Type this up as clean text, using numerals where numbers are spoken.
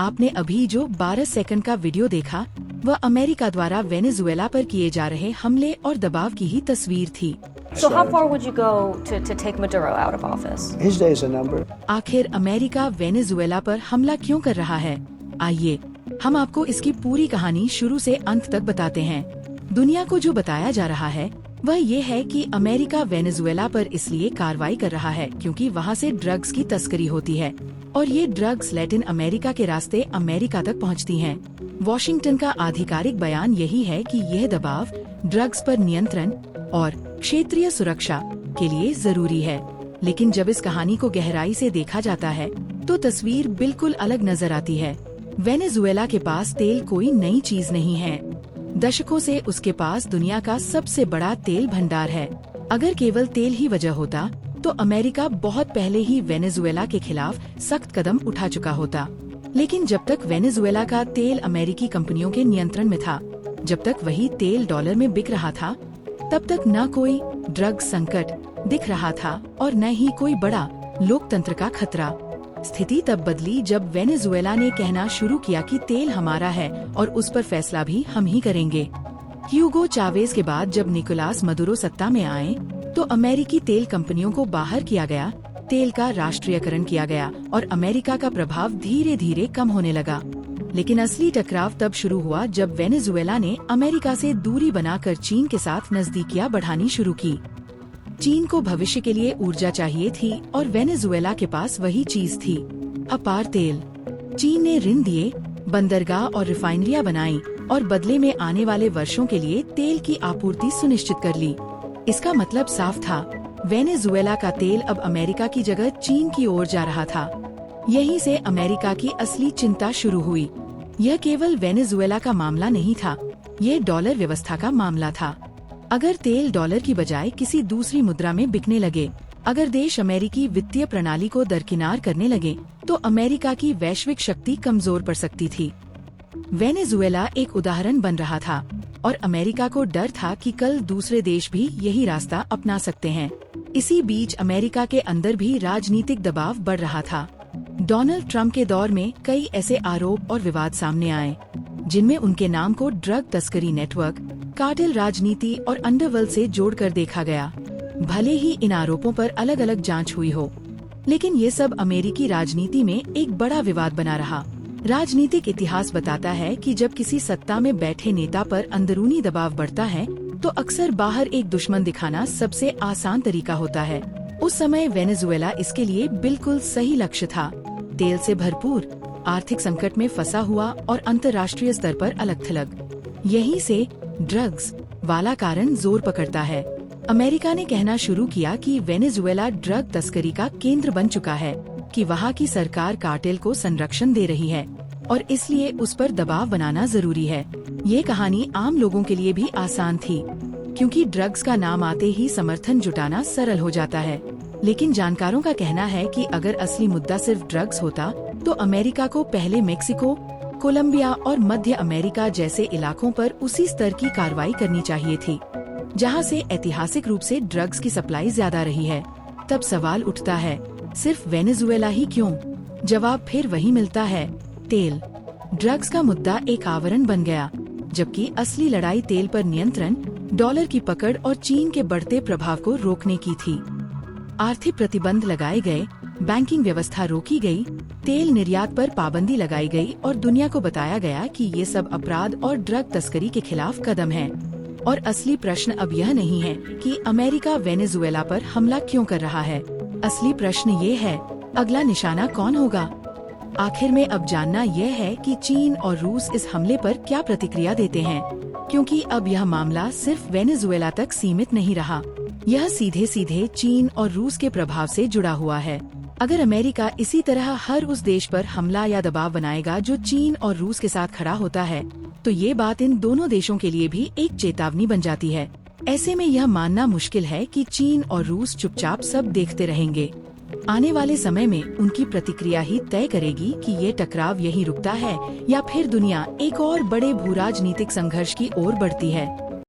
आपने अभी जो 12 सेकंड का वीडियो देखा वह अमेरिका द्वारा वेनेजुएला पर किए जा रहे हमले और दबाव की ही तस्वीर थी। So how far would you go to take Maduro out of office? His days are numbered. आखिर अमेरिका वेनेजुएला पर हमला क्यों कर रहा है? आइए हम आपको इसकी पूरी कहानी शुरू से अंत तक बताते हैं। दुनिया को जो बताया जा रहा है वह ये है कि अमेरिका वेनेजुएला पर इसलिए कार्रवाई कर रहा है क्योंकि वहाँ से ड्रग्स की तस्करी होती है और ये ड्रग्स लैटिन अमेरिका के रास्ते अमेरिका तक पहुँचती हैं। वॉशिंगटन का आधिकारिक बयान यही है कि यह दबाव ड्रग्स पर नियंत्रण और क्षेत्रीय सुरक्षा के लिए जरूरी है। लेकिन जब इस कहानी को गहराई से देखा जाता है तो तस्वीर बिल्कुल अलग नजर आती है। वेनेजुएला के पास तेल कोई नई चीज नहीं है। दशकों से उसके पास दुनिया का सबसे बड़ा तेल भंडार है। अगर केवल तेल ही वजह होता तो अमेरिका बहुत पहले ही वेनेजुएला के खिलाफ सख्त कदम उठा चुका होता। लेकिन जब तक वेनेजुएला का तेल अमेरिकी कंपनियों के नियंत्रण में था, जब तक वही तेल डॉलर में बिक रहा था, तब तक न कोई ड्रग संकट दिख रहा था और न ही कोई बड़ा लोकतंत्र का खतरा। स्थिति तब बदली जब वेनेजुएला ने कहना शुरू किया कि तेल हमारा है और उस पर फैसला भी हम ही करेंगे। ह्यूगो चावेज के बाद जब निकोलास मदुरो सत्ता में आए तो अमेरिकी तेल कंपनियों को बाहर किया गया, तेल का राष्ट्रीयकरण किया गया और अमेरिका का प्रभाव धीरे धीरे कम होने लगा। लेकिन असली टकराव तब शुरू हुआ जब वेनेजुएला ने अमेरिका से दूरी बनाकर चीन के साथ नजदीकियां बढ़ानी शुरू की। चीन को भविष्य के लिए ऊर्जा चाहिए थी और वेनेजुएला के पास वही चीज थी, अपार तेल। चीन ने ऋण दिए, बंदरगाह और रिफाइनरियां बनाई और बदले में आने वाले वर्षों के लिए तेल की आपूर्ति सुनिश्चित कर ली। इसका मतलब साफ था, वेनेजुएला का तेल अब अमेरिका की जगह चीन की ओर जा रहा था। यहीं से अमेरिका की असली चिंता शुरू हुई। यह केवल वेनेजुएला का मामला नहीं था, ये डॉलर व्यवस्था का मामला था। अगर तेल डॉलर की बजाय किसी दूसरी मुद्रा में बिकने लगे, अगर देश अमेरिकी वित्तीय प्रणाली को दरकिनार करने लगे, तो अमेरिका की वैश्विक शक्ति कमजोर पड़ सकती थी। वेनेजुएला एक उदाहरण बन रहा था और अमेरिका को डर था कि कल दूसरे देश भी यही रास्ता अपना सकते हैं। इसी बीच अमेरिका के अंदर भी राजनीतिक दबाव बढ़ रहा था। डोनाल्ड ट्रंप के दौर में कई ऐसे आरोप और विवाद सामने आए जिनमें उनके नाम को ड्रग तस्करी नेटवर्क, कार्टेल राजनीति और अंडरवर्ल्ड से जोड़कर देखा गया। भले ही इन आरोपों पर अलग अलग जांच हुई हो, लेकिन ये सब अमेरिकी राजनीति में एक बड़ा विवाद बना रहा। राजनीतिक इतिहास बताता है कि जब किसी सत्ता में बैठे नेता पर अंदरूनी दबाव बढ़ता है तो अक्सर बाहर एक दुश्मन दिखाना सबसे आसान तरीका होता है। उस समय वेनेजुएला इसके लिए बिल्कुल सही लक्ष्य था। तेल से भरपूर, आर्थिक संकट में फंसा हुआ और अंतर्राष्ट्रीय स्तर पर अलग थलग। यहीं से ड्रग्स वाला कारण जोर पकड़ता है। अमेरिका ने कहना शुरू किया कि वेनेजुएला ड्रग तस्करी का केंद्र बन चुका है, कि वहाँ की सरकार कार्टेल को संरक्षण दे रही है और इसलिए उस पर दबाव बनाना जरूरी है। ये कहानी आम लोगों के लिए भी आसान थी क्योंकि ड्रग्स का नाम आते ही समर्थन जुटाना सरल हो जाता है। लेकिन जानकारों का कहना है कि अगर असली मुद्दा सिर्फ ड्रग्स होता तो अमेरिका को पहले मेक्सिको, कोलंबिया और मध्य अमेरिका जैसे इलाकों पर उसी स्तर की कार्रवाई करनी चाहिए थी जहां से ऐतिहासिक रूप से ड्रग्स की सप्लाई ज्यादा रही है। तब सवाल उठता है, सिर्फ वेनेजुएला ही क्यों? जवाब फिर वही मिलता है, तेल। ड्रग्स का मुद्दा एक आवरण बन गया, जबकि असली लड़ाई तेल पर नियंत्रण, डॉलर की पकड़ और चीन के बढ़ते प्रभाव को रोकने की थी। आर्थिक प्रतिबंध लगाए गए, बैंकिंग व्यवस्था रोकी गई, तेल निर्यात पर पाबंदी लगाई गई और दुनिया को बताया गया कि ये सब अपराध और ड्रग तस्करी के खिलाफ कदम हैं। और असली प्रश्न अब यह नहीं है कि अमेरिका वेनेजुएला पर हमला क्यों कर रहा है। असली प्रश्न ये है, अगला निशाना कौन होगा? आखिर में अब जानना यह है कि चीन और रूस इस हमले पर क्या प्रतिक्रिया देते हैं, क्योंकि अब यह मामला सिर्फ वेनेजुएला तक सीमित नहीं रहा। यह सीधे सीधे चीन और रूस के प्रभाव से जुड़ा हुआ है। अगर अमेरिका इसी तरह हर उस देश पर हमला या दबाव बनाएगा जो चीन और रूस के साथ खड़ा होता है, तो ये बात इन दोनों देशों के लिए भी एक चेतावनी बन जाती है। ऐसे में यह मानना मुश्किल है कि चीन और रूस चुपचाप सब देखते रहेंगे। आने वाले समय में उनकी प्रतिक्रिया ही तय करेगी कि ये टकराव यहीं रुकता है या फिर दुनिया एक और बड़े भूराजनीतिक संघर्ष की ओर बढ़ती है।